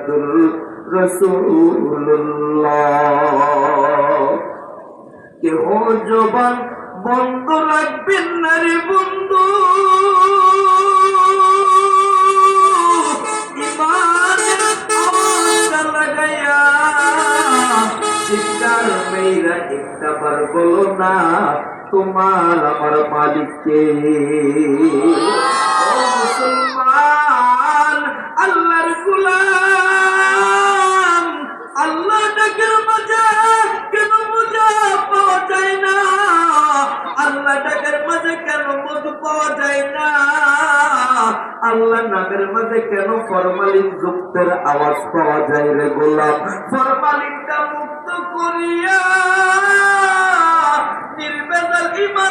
মুহাম্মাদুর রাসূলুল্লাহ। কেহ জবান বন্ধ রাখবেন না রে বন্ধু, ইমানের আওয়াজটা লাগাইয়া চিৎকার মেয়েরা একটাবার বলো না তোমার আমার মালিককে। ও মুসলমান, আল্লাহর গোলাম, আল্লাহ ডাকের মাঝে কেন মজা পাওয়া যায় না? আল্লাহ ডাকের মাঝে কেন মধু পাওয়া যায় না? আল্লাহ নামের মাঝে কেন ফরমালিন যুক্তের আওয়াজ পাওয়া যায় রে গোলাম? ফরমালিনটা মুক্ত করিয়া নির্বেজাল ইমান